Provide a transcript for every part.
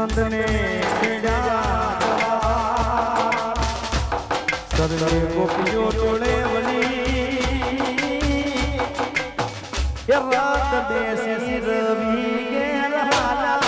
નંદને સર્વે ગોપીઓ જોડે વળી રાત બેસી રવિ ઘેર હાલા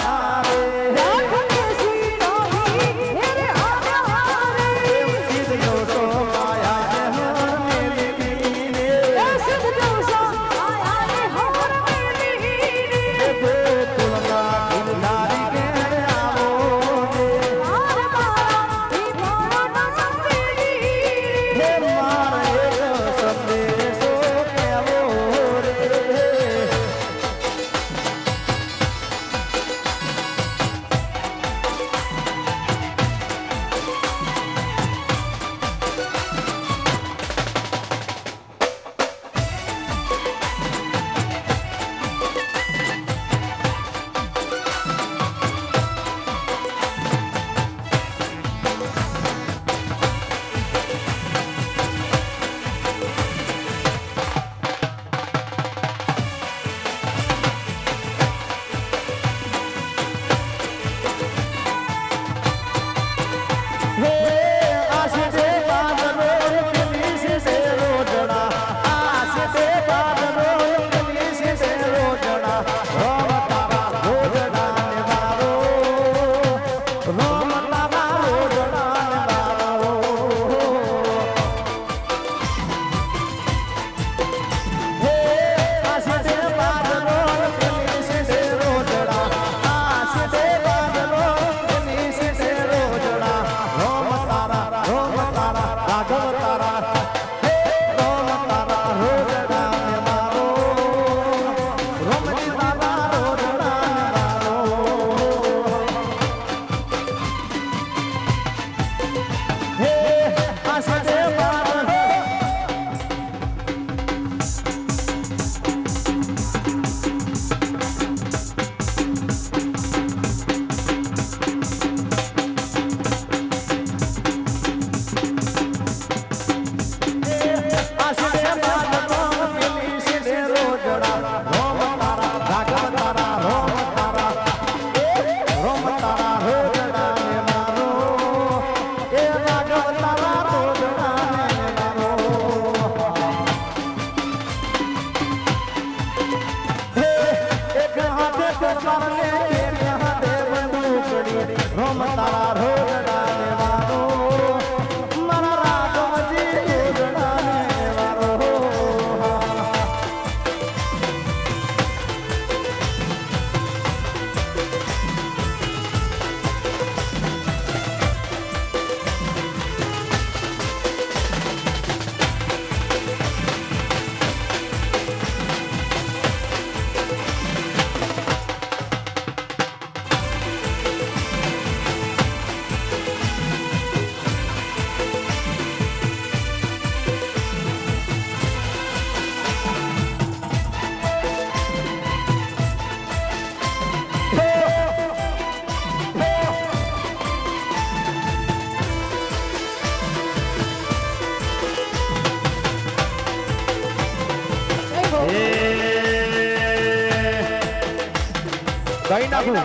કઈ નાખું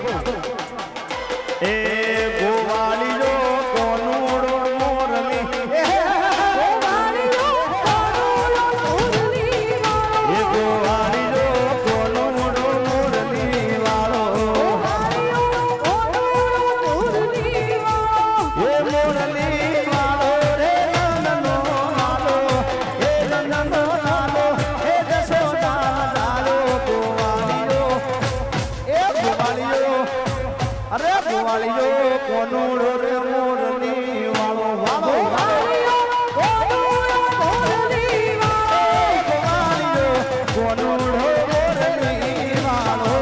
એ ગોવાળીઓ કોનુડો મોરલી એ ગોવાળીઓ કોનુડો મોરલી વાળો એ મોરલી વાળો રે નંદનો લાલો એ નંદનો લાલો એ જશોદા લાલો ગોવાળીઓ એ ગોવાળીઓ અરે ગોવાળીઓ કોનુડો રે મોરલી વાળો વાળો ગોવાળીઓ કોનુડો મોરલી વાળો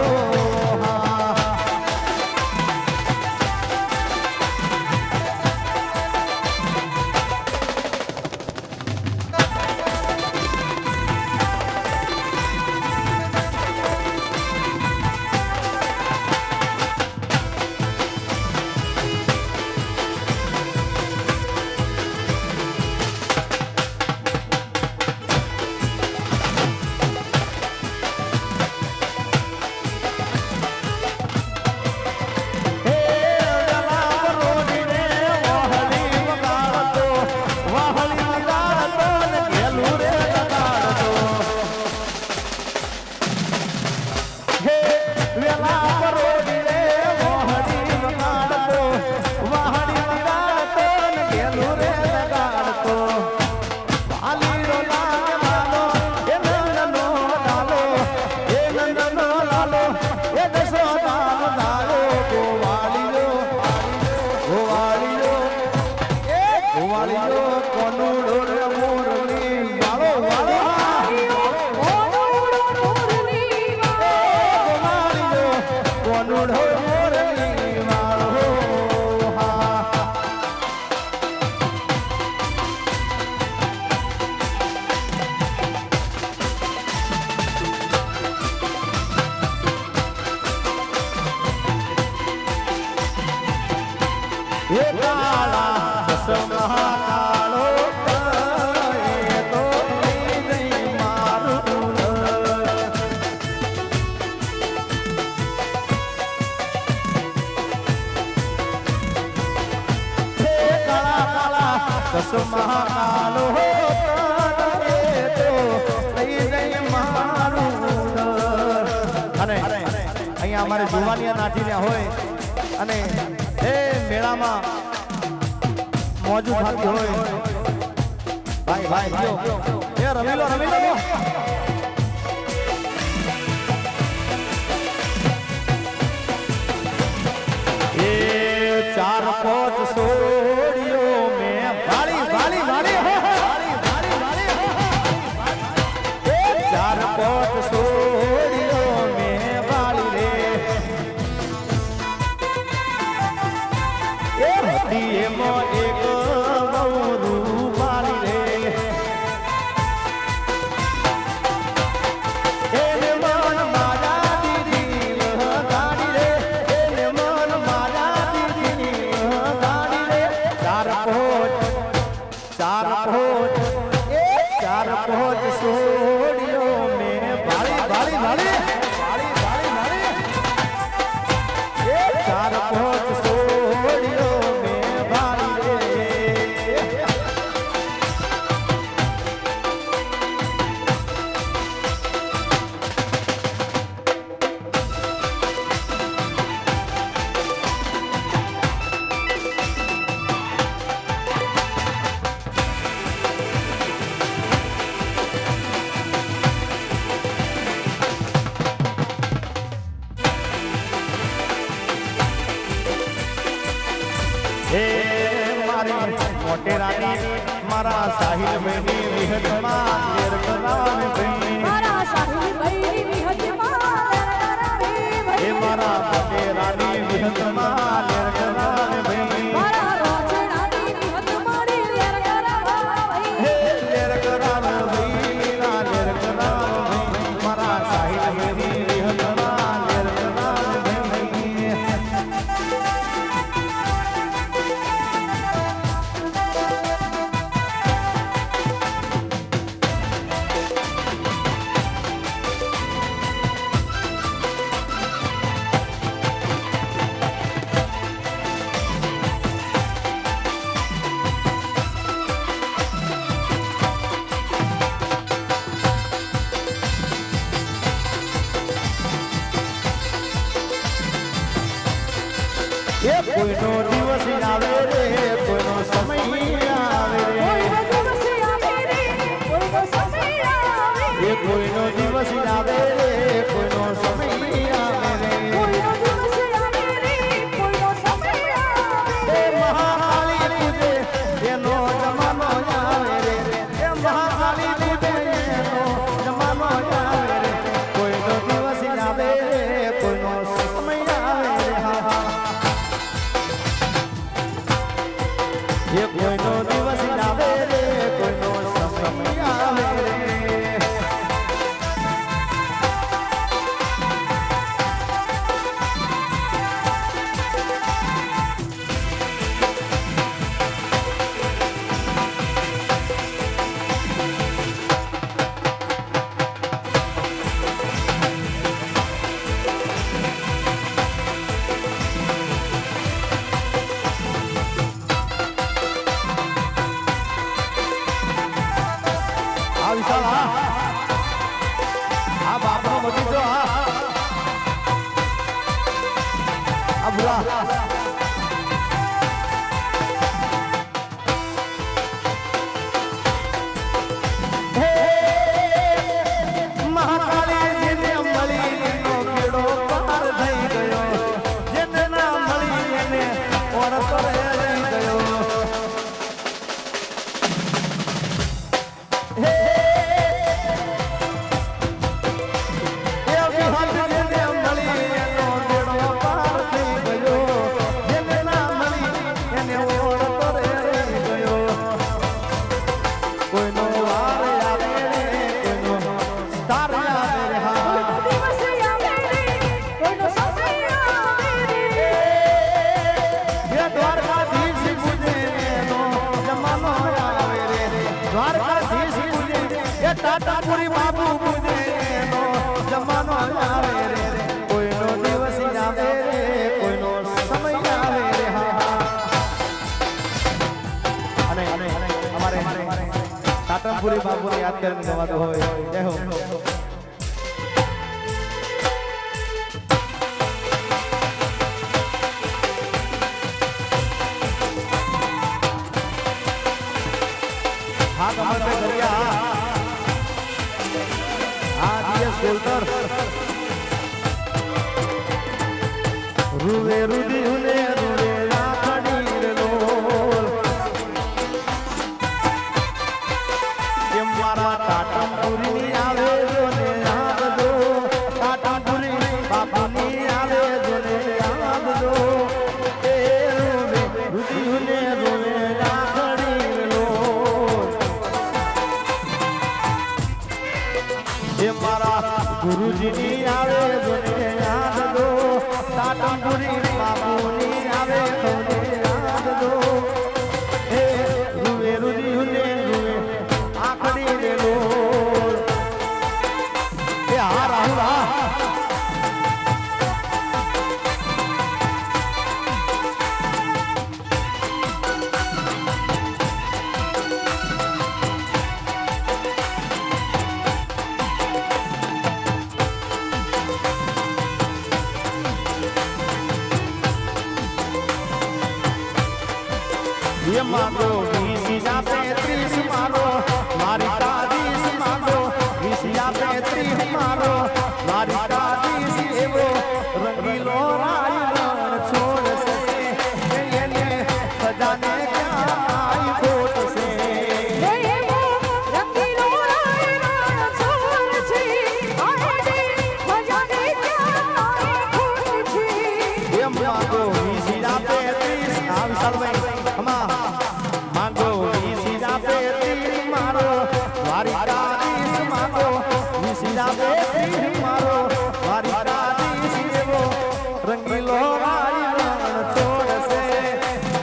અમારે જુવાનિયા નાચીને હોય અને એ મેળામાં મોજું થતી હોય ભાઈ ભાઈ એ રમી લો એ 4-5 સોડીઓ મેં વાળી 4-5 સોડીઓ મેં વાળી રે એ હતી એમાં એક વહુ વાળી રે એને મન મારા દીદી લગાડી રે એને મન મારા દીદી લગાડી રે 4-5 સોડીઓ મેં વાળી 4-5 સોડીઓ મેં વાળી રે મોટેરાની મારા સાહિલ ભાઈની વિહતમાં લેર કરાવે ભાઈ મારા સાહિલ ભાઈની વિહતમાં લેર કરાવે ભાઈ એ મારા મોટેરાની વિહતમાં લેર કરાવે ભાઈ મારા રોચડાની વિહતમાં લેર કરાવે ભાઈ હે લેર કરાવે ભાઈ ના લેર કરાવે ભાઈ મારા સાહિલ ભાઈની વિહતમાં લેર કરાવે ભાઈ કોઈનો દિવસ આવે રે કોઈનો સમય આવે રે કોઈનો દિવસ આવે રે કોઈનો સમય આવે એ મહાકાળી પૂજે એનો જમાનો આવે રે એ મહાકાળી પૂજે એનો જમાનો આવે રે કોઈનો દિવસ આવે રે કોઈનો સમય આવે રે હા એ કોઈનો દિવસ આવે રે કોઈનો સમય આવે રે વિશાલ હા બાપનો બગીચો હા ભૂલા મહાકાળી જેને મળી એનો કેડો પાર થઈ ગયો જેને ના મળી એને ઓળખ રહી ગયો ટાટાપુરી બાપુ પૂજે એનો જમાનો આવે રે કોઈનો દિવસ આવે રે કોઈનો સમય આવે રે હા અને અમારે ટાટાપુરી બાપુને યાદ કરીને ગવાતું હોય જય હો હા તમારે ઘરિયા બોલતર રૂવે રૂદીને રૂવે રાખડી રે લોલ કે મારા ટાટાપુરી આવે જો ને યાદ દો ટાટાપુરી બાપુની આવે જો ને યાદ દો એ રૂવે રૂદીને રૂવે રાખડી રે લોલ એ મારા ગુરુજીની આવે જોને યાદ દો ટાટાપુરી બાપુની આવે જોને યાદ દો હે રૂવે રૂદીને રૂવે આખડી રે લોલ એ હા રાહુલ હા ये मारो विसिया 35 मारो मारी दादी मारो विसिया 35 मारो मारी दादी एवो रंगीलो राई रण छोड़ से ये सजाने क्या आई फोट से એવો રંગીલો રાયનો છોડ છે આડે મજાને ક્યાં ખોટ છે ये मारो विसिया 35 आ विशाल भाई हमा मांगो विसिया 35 मारो मारी दादी मारो विसिया 35 मारो मारी दादी एवो रंगीलो राई रण छोड़ से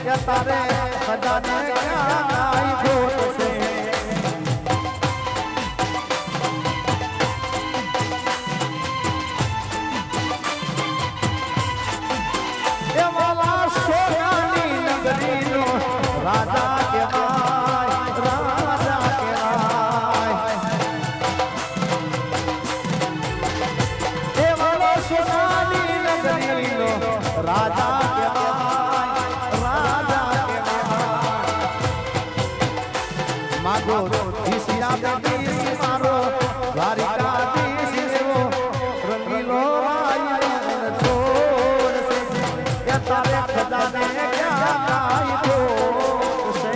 या तारे सजाने क्या आई फोट से ये वाला सोनानी नगरी नो राजा के भाई राजा के भाई ઈશિયા બેટી મારો દ્વારિકાધીશ દેવો રંગીલો આયન છોડ છે તારે ખજાને ક્યાં કાયદો છે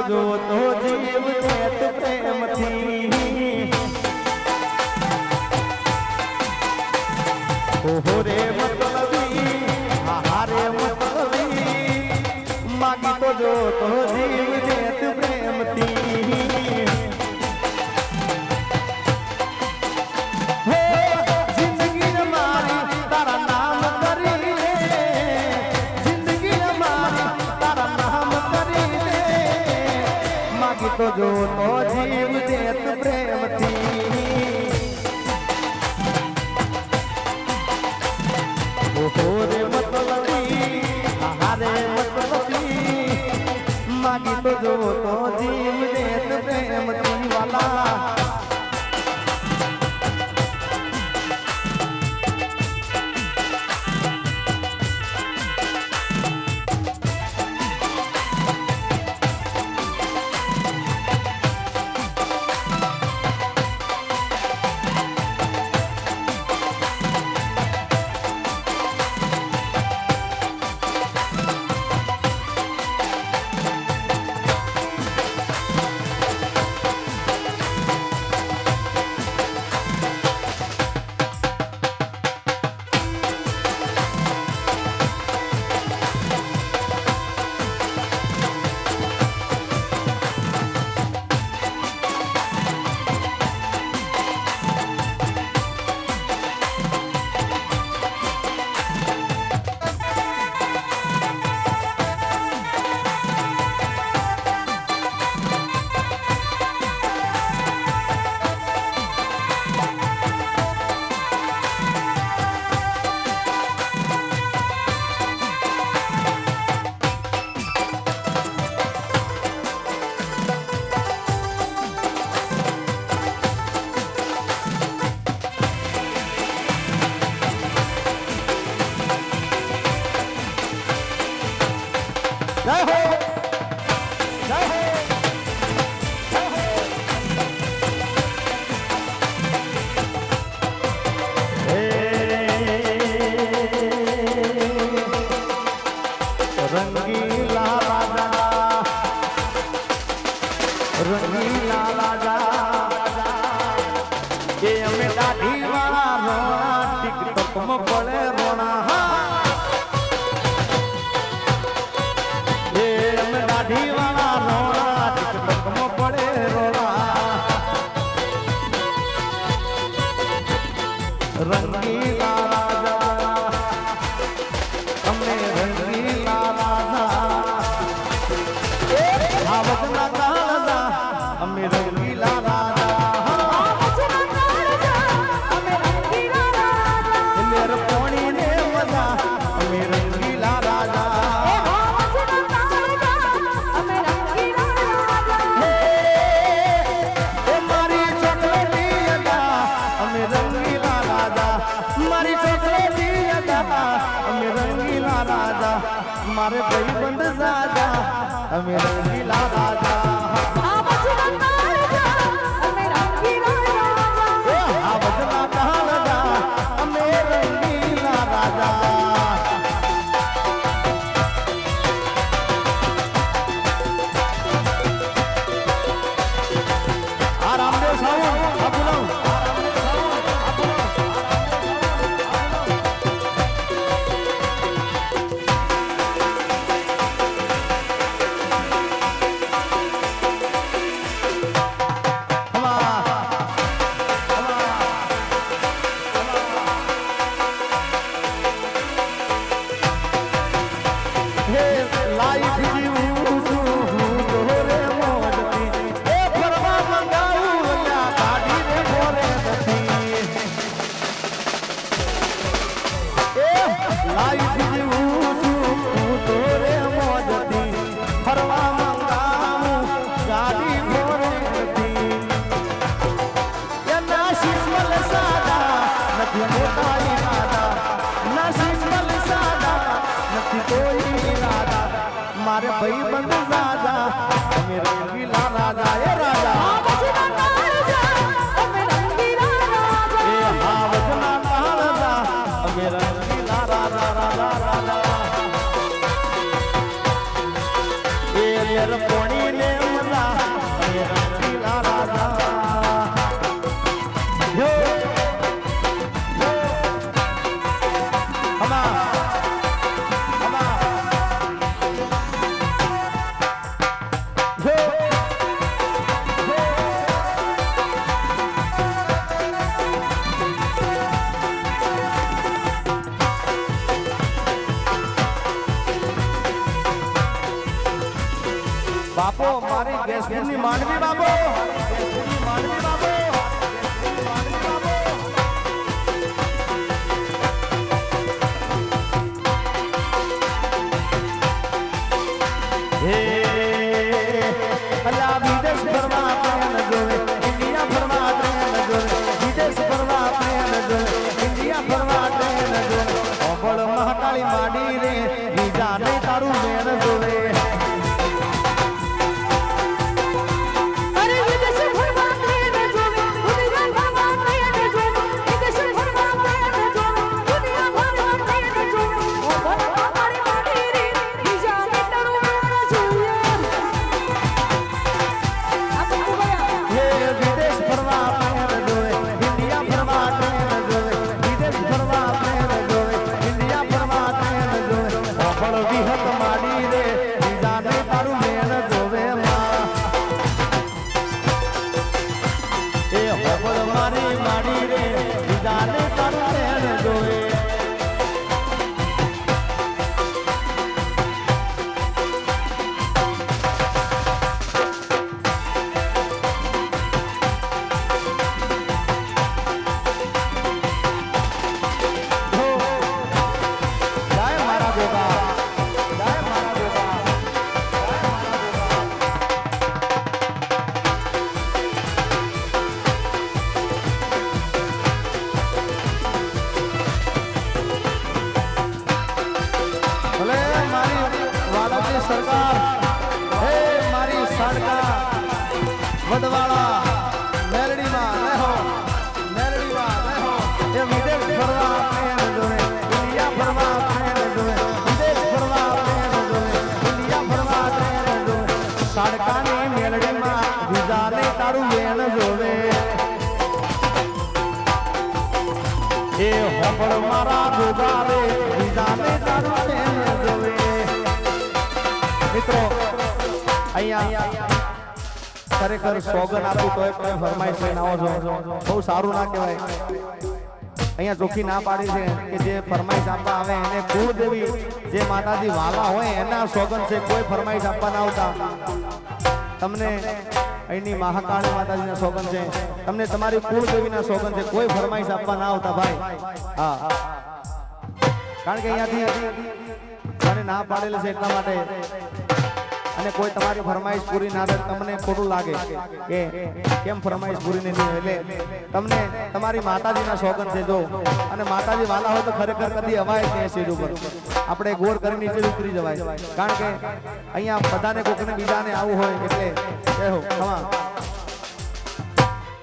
જો તો જીવ દેત પ્રેમથી ઓહો રે મતલબી હારે મતલબી માગી તો જો તો જીવ દેત પ્રેમથી હે જિંદગી મારી તારા નામ કરી દે જિંદગી મારી તારા નામ કરી દે તો જો તો જીવ દેત પ્રેમથી ઓહો રે મતલબી હારે મતલબી માગી તો જો તો જીવ દેત પ્રેમથી વાલા જય હો જય હો જય હો રંગીલા રાજા એ અમે દાઢી વાળા રોણા ટિકટોક માં પડે રોણા દીવાના રોણા ટિકટોક માં પડે રોણા રંગીલા રાજા અમને રંગીલા રાજા આવજના કાળજા અમે રંગીલા રાજા લેર પોણી ને મજા અમે રંગીલા રાજા અમે રંગીલા રાજા મારે ભાઈબંધ સાજા અમે રંગીલા રાજા આ વચના કાળજા અમે રંગીલા રાજા આ રામદેવ સાઉન્ડ આપું લાઈફ જીવું છું હું તો રે મોજથી ફરવા મંગાવું ગાડી ફોરેથી એના શિસ્મલ સાદા નથી મોટા ઈરાદા ના શિસ્મલ સાદા નથી કોઈ ઈરાદા મારે ભાઈ બંધ સાદા અમે રંગીલા રાજા એ રાજા પોણી ને મજા રંગીલા રાજા જો હમા હમા જો બાપો મારી ગેસની માંડવી બાપો ગેસની માંડવી બાપો ગેસની માંડવી બાપો હે અલા વિદેશ ફરવા આપણે જોવે ઇન્ડિયા ફરવા આપણે જોવે વિદેશ ફરવા આપણે જોવે ઇન્ડિયા ફરવા આપણે જોવે ઓબળ મહાકાળી માડી રે બીજા ને તારું મેણ જોવે સરકાર હે મારી સાડકા વડવાળા મેલડીમાં રહો એ વિદેશ ફરવા આપણે જોવે ઇન્ડિયા ફરવા આપણે જોવે વિદેશ ફરવા આપણે જોવે ઇન્ડિયા ફરવા આપણે જોવે સાડકાની મેલડીમાં વિઝાને તારું વેણ જોવે એ હોબળ મારા ગોગારે વિઝાને તારું વેણ જોવે મિત્રો અહીંયા ખરેખર સોગન આપી તોય તમે ફરમાઈશ લઈને આવો છો બહુ સારું ના કહેવાય અહીંયા ચોખ્ખી ના પાડી છે કે જે ફરમાઈશ આપવા આવે એને કુળદેવી જે માતાજી વાલા હોય એના સોગન છે કોઈ ફરમાઈશ આપવા ના આવતા તમને અહીંની મહાકાળી માતાજીના સોગન છે તમને તમારી કુળદેવીના સોગન છે કોઈ ફરમાઈશ આપવા ના આવતા ભાઈ હા કારણ કે અહીંયાથી ના પાડેલ છે એટલા માટે અને કોઈ તમારી ફરમાઈશ પૂરી ના થાય તમને ખોટું લાગે કે કેમ ફરમાઈશ પૂરી નહીં એટલે તમને તમારી માતાજીના સોગન છે જો અને માતાજી વાલા હોય તો ખરેખર કદી અવાય છે સીટ ઉપર આપણે ગોર કરી નીચે ઉતરી જવાય કારણ કે અહીંયા બધાને કોકને બીજાને આવું હોય એટલે કહો ખમા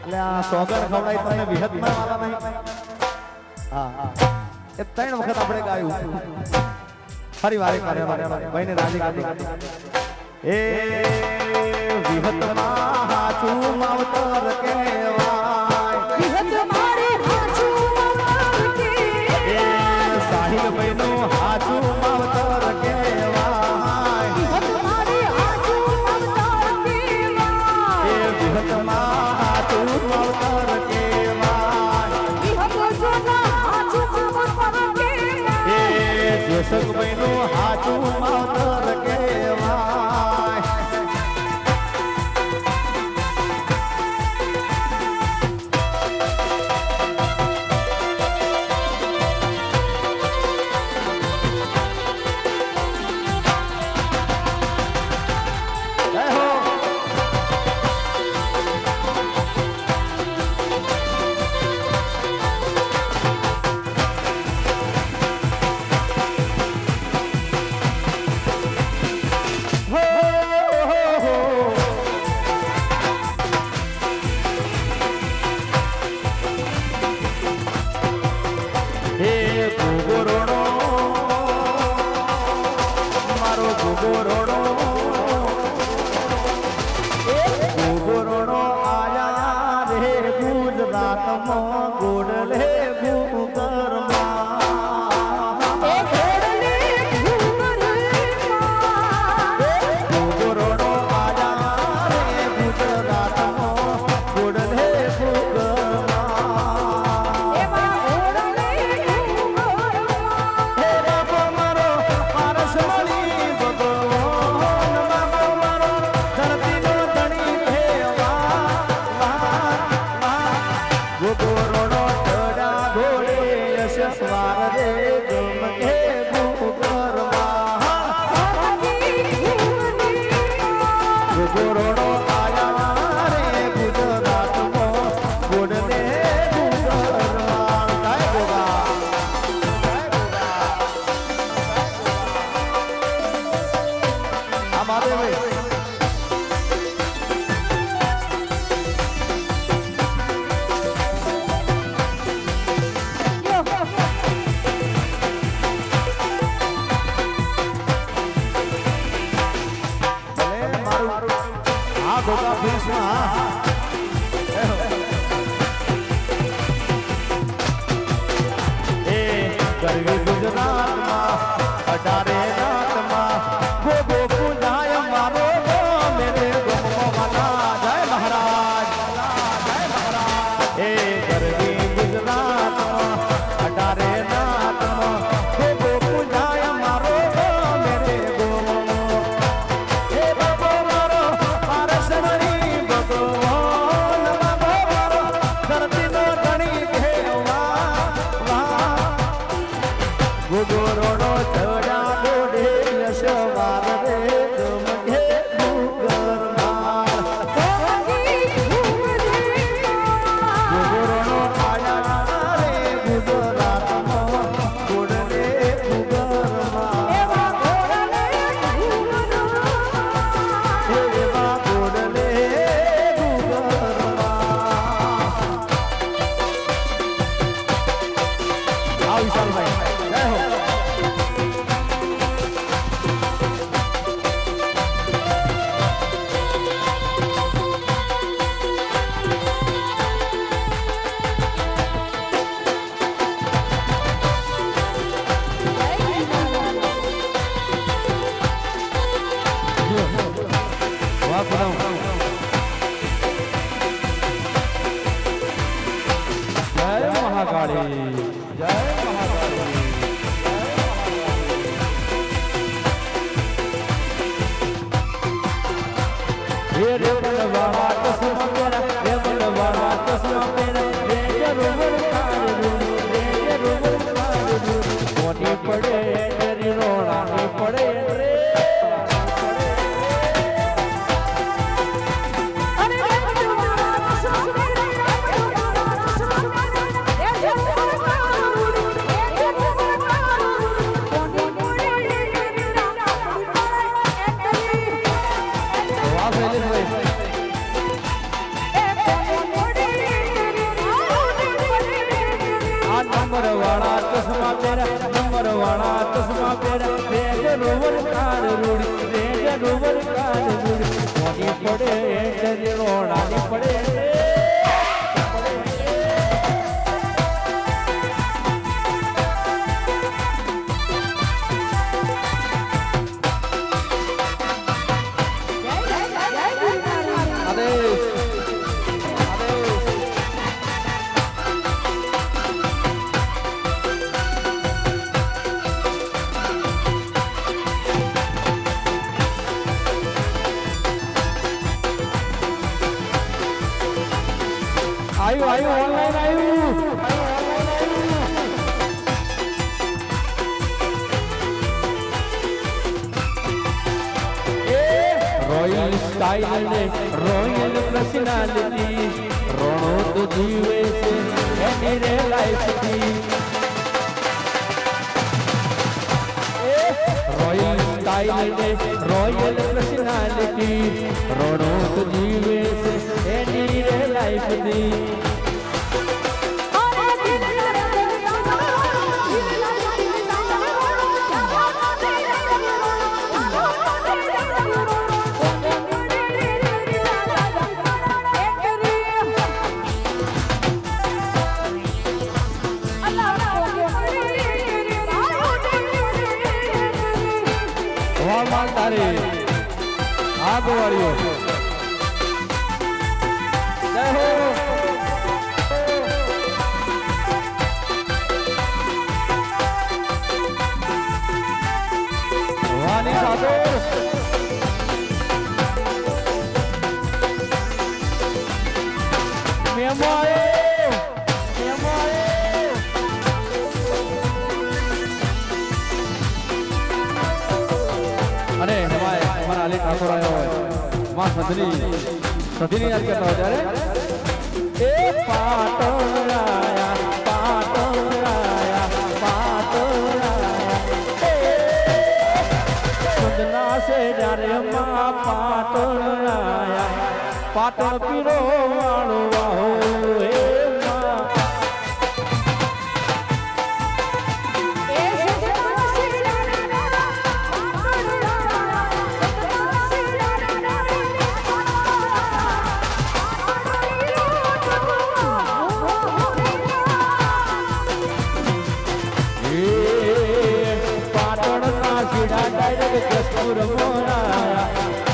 એટલે આ સોગન ખવડાય તમને વિહતમાં વાલા નહીં હા એ 3 વખત આપણે ગાયું ફરી વાર ભાઈને રાજી કરી એ વિહતમાં હાચું માવતર કહેવાય વિહત મારી હાચું માવતર કહેવાય એ સાહિલ ભાઈનું હાચું માવતર કહેવાય વિહત મારી હાચું માવતર કહેવાય એ વિહતમાં હાચું માવતર કહેવાય વિહત જોના હાચું માવતર કહેવાય એ જેસક ભાઈનું હાચું માવતર કહેવાય ઘુઘરોડો મારો ઘુઘરોડો ઘુઘરોડો આયા રે ગુજરાતમાં ગોડલે ભૂગરમાં ઘુઘરોડો આયા રે ગુજરાતમાં ગોડલે ભૂગરમાં હે બાપો મારો પારસ મળી ભગવાન બાપો મારો ધરતીનો ધણી કહેવા ઘુઘરોડો ચડા ઘોડે યશ સ્વાર રે ગમકે ભૂગરમાં ઘુઘરોડો આયા રે ગુજરાતમાં ગોડલે ભૂગરમાં ગાય ગોગા આ મારે ભાઈ ભલે મારું આ ગોગા ફિલ્સમાં એ ગરવી ગુજરાતમાં 18 રાતમાં ગોગો પૂજાય મારો મેરે ગોમવાના જય મહારાજ એ ગરવી ગુજરાતમાં 18 રાતમાં ગોગો પૂજાય મારો મેરે ગોમો હે બાબો મારો પારસ મળી ભગવાન બાબો મારો ધરતીનો ધણી કહેવા ઘુઘરોડો ચડા ઘોડે યશવાર રે ગમકે ભૂગરમાં ઘુઘરોડો આયા રે ગુજરાતમાં ગોડલે ભૂગરમાં એવા ગોડલે ભૂગરમાં આવ વિશાલભાઈ જય હો વાહ પૂનમ જય મહાકાળી જય મહાકાળી હે રે બલવાળા ચશ્મા પેરા રે બલવાળા ચશ્મા પેરા રે જરૂર કાઢું રે જરૂર કાઢું કોની પડે તેરી રોણાની પડે રે વાહ શૈલેષભાઈ આ નંબર વાળા ચશ્મા પેરા રે જરૂર કાઢું રે જરૂર કાઢું કોની પડે તેરી રોણાની પડે રે આયુ ઓનલાઈન આયુ રોયલ સ્ટાઇલ ને રોયલ પર્સનાલિટી રોણો તો જીવે છે એની રે લાઈફ થી રોયલ સ્ટાઇલ ને રોયલ પર્સનાલિટી રોણો તો જીવે છે એની રે લાઈફ થી વાહ માલ તારી આ ગોવાળીઓ જય હો વાની ઠાકોર અને અમારા અલી ઠાકોર આવ્યો હોય માં સધીની યાદ કરતા હોય ત્યારે એ પાટોરાયા સુદના સે જ્યારે માં પાટોરાયા પાટણ પીરો વાળો વાહો હે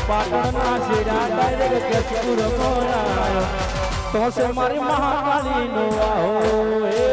પાટણના શેરા ડાયરેક્ટ કેશપુર મોરાયો તો સે મારી મહાકાળી નો આહો હે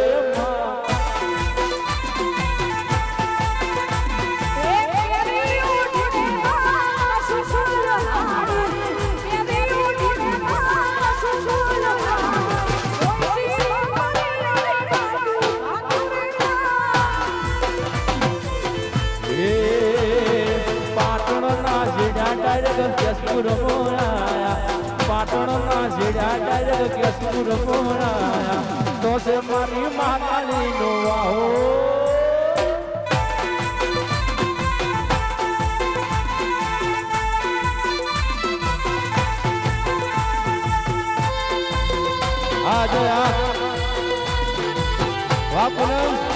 કેશપુર મોરાયા પાટણના જેડા ડાયરેક્ટ કેશપુર મોરાયા તો સે મારી મહાકાળી નો વાહો આજે વાહ પૂનમ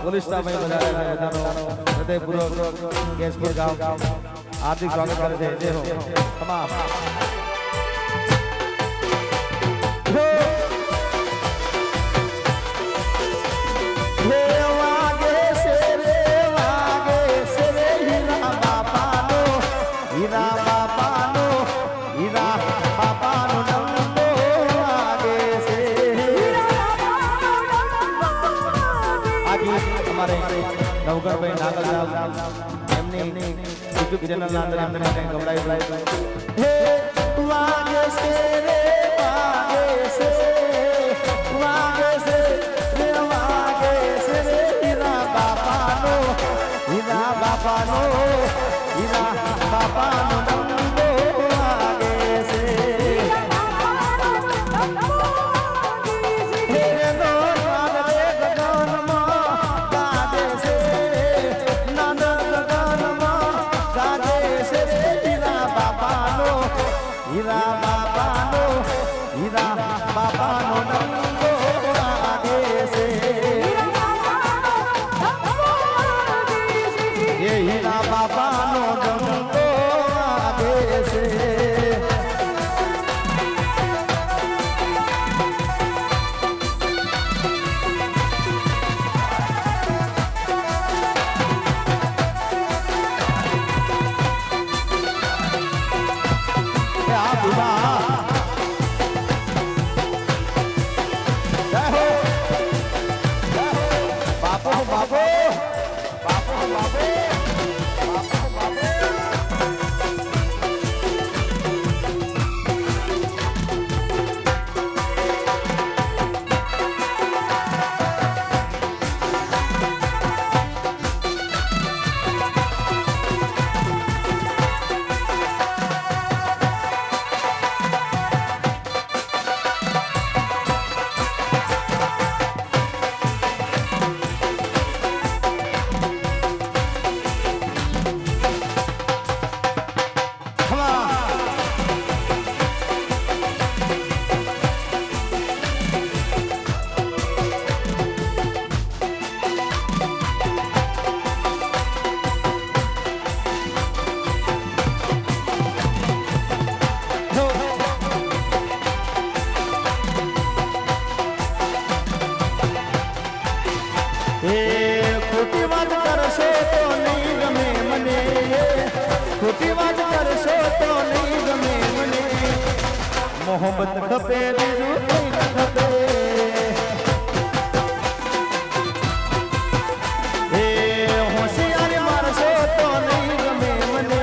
પોલીસ સ્ટાફ બધાનો હૃદયપૂર્વક કેશપુર ગામ હાર્દિક સ્વાગત કરે છે જય હો તમામ નવગણભાઈ નાગલરામ એમની યુટ્યુબ ચેનલના અંદર એમને માટે ગવડાવી હે વાગે છે રે હીરા બાપાનો નંદો વાગે છે હીરા બાપાનો નંદો વાગે છે એ હીરા બાપાનો નંદો વાગે છે મોહબ્બત ખપે બીજું કંઈ ન ખપે એ હોશિયારી મારશો તો નહીં ગમે મને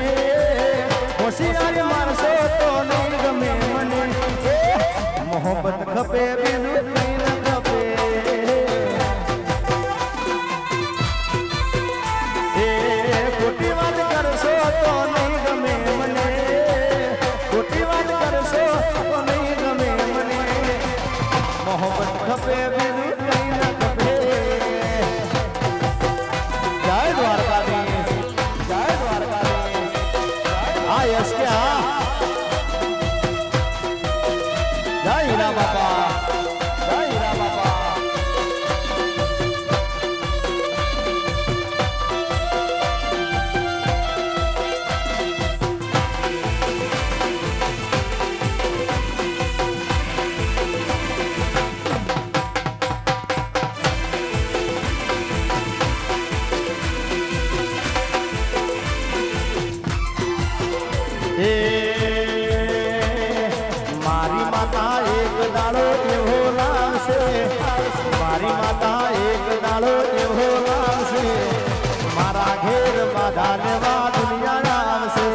હોશિયારી મારશો તો નહીં ગમે મને મોહબ્બત ખપે બીજું કંઈ ન ખપે એ ખોટી વાત કરશો તો નહીં ગમે મને ખોટી વાત કરશો તો નહીં ગમે મને મોહબ્બત ખપે બીજું કંઈ ન ખપે જય દ્વારકાધીશ જય દ્વારકાધીશ હા યસ કે હા જય હીરા બાપા જય હીરા બાપા એ મારી માતા એક દાડો એવો લાવશે મારી માતા એક દાડો એવો લાવશે મારા ઘેર બાધા લેવા દુનિયા આવશે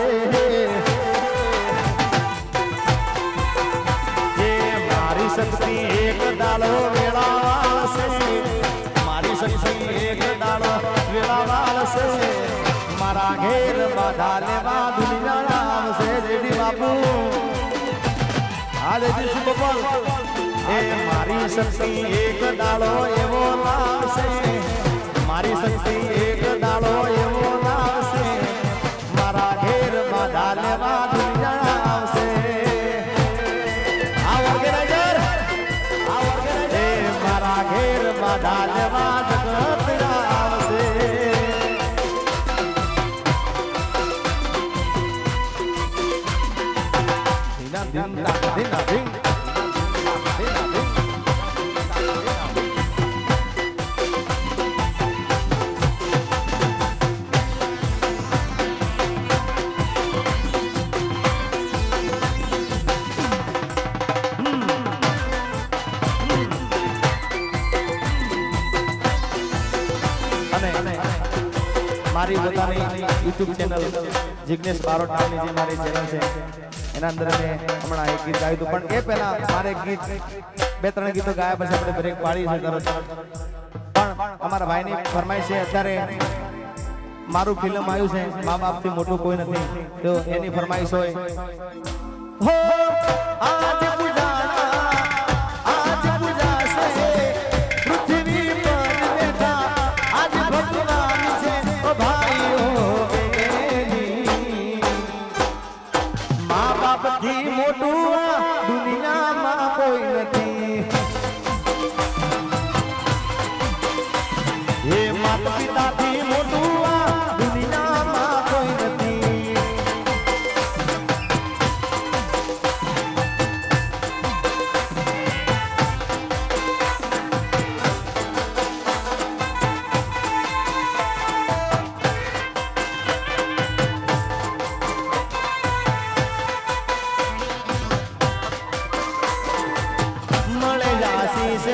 એ મારી શક્તિ એક દાડો વેળાવાશે મારી શક્તિ એક દાડો વેળાવાશે મારા ઘેર બાધા લેવા દુનિયા આવશે રેડી બાપુ આ રેડી સુપર એ મારી શક્તિ એક દાડો એવો લાવશે મારી શક્તિ એક દાડો એવો લાવશે મારા ઘેર બાધા લેવા દુનિયા આવશે આ ઓર્ગેનાઇઝર એ મારા ઘેર બાધા લેવા જગત આવશે Ding ding ding ding મારી પોતાની YouTube ચેનલ જિગ્નેશ બારોટ નામની જે મારી ચેનલ છે એના અંદર મેં હમણાં એક ગીત ગાયું હતું પણ એ પહેલા મારે ગીત બે ત્રણ ગીતો ગાયા પછી આપણે બ્રેક પાડી છે તરત પણ અમારા ભાઈની ફરમાઈશ છે અત્યારે મારું ફિલ્મ આવ્યું છે મા બાપથી મોટું કોઈ નથી તો એની ફરમાઈશ હોય હો આજ પૂજાના આજ પૂજાશે પૃથ્વી પર બેઠા આજ ભગવાન છે ઓ ભાઈઓ મા બાપથી મોટું દુનિયામાં કોઈ નથી હે માતા પિતાથી મોટું દુનિયામાં કોઈ નથી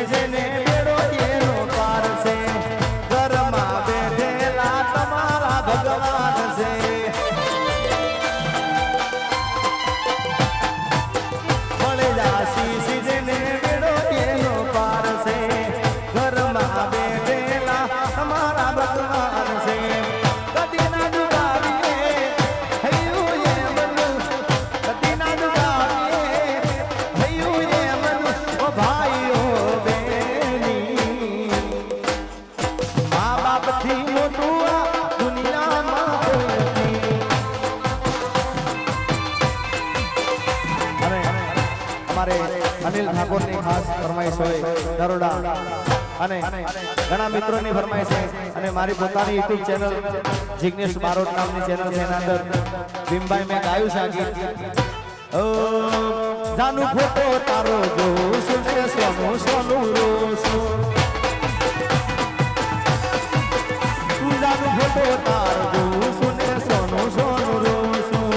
જેને બેડો એનો પાર છે ઘરમાં બેઠેલા તમારા ભગવાન છે મળે આશીષ જેને બેડો એનો પાર છે ઘરમાં બેઠેલા તમારા ભગવાન છે કદી ના ડુબાવીએ હૈયું એ મનું કદી ના ડુબાવીએ હૈયું એ મનું ઓ ભાઈઓ અનિલ ઠાકોરની ખાસ ફરમાઈશ હોય દરોડા અને ઘણા મિત્રોની ફરમાઈશ છે અને મારી પોતાની YouTube ચેનલ જિગ્નેશ બારોટ નામની ચેનલ છે એના અંદર ભીમભાઈ મેં ગાયું છે આ ગીત ઓ જાનુ ફોટો તારો જોઉં છું ને સોનું સોનું રોશું તું જાનુ ફોટો તારો જોઉં છું ને સોનું સોનું રોશું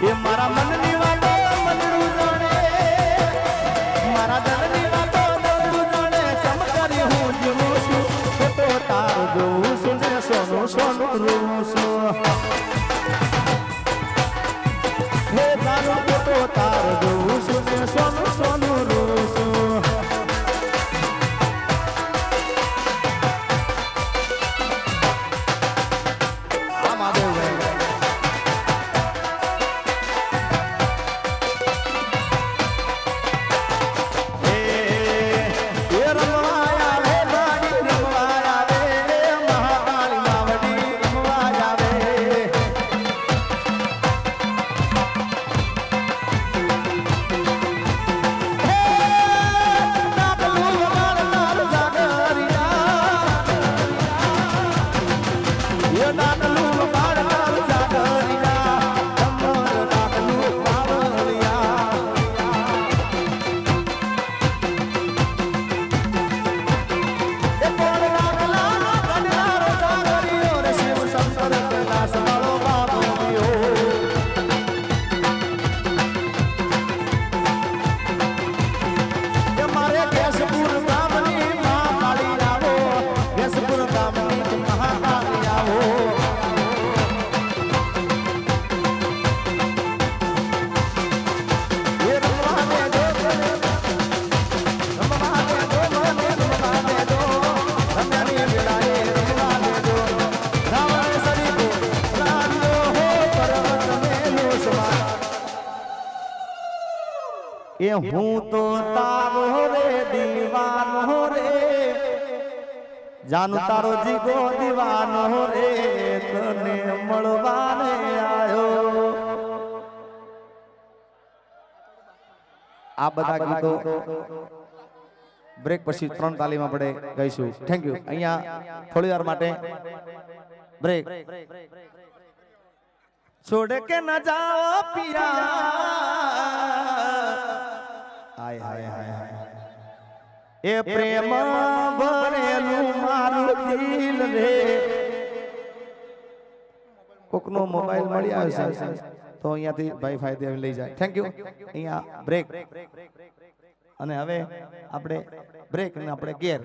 એ એ હું તો તારો રે દીવાનો રે જાનું તારો જીગો દીવાનો રે તને મળવાને આયો આ બધા ગીતો બ્રેક પછી 3 તાલીમ આપણે ગાઈશું થેન્ક યુ અહીંયા થોડી વાર માટે બ્રેક छोड़ के न जाओ पिया हाय हाय हाय ए प्रेम भरेलू मारू दिल रे कोकनो मोबाइल मળી આવ્યો છે તો અહીંયાથી ભાઈ ફાયદે લઈ જાય થેન્ક યુ અહીંયા બ્રેક અને હવે આપણે બ્રેક અને આપણે ગેર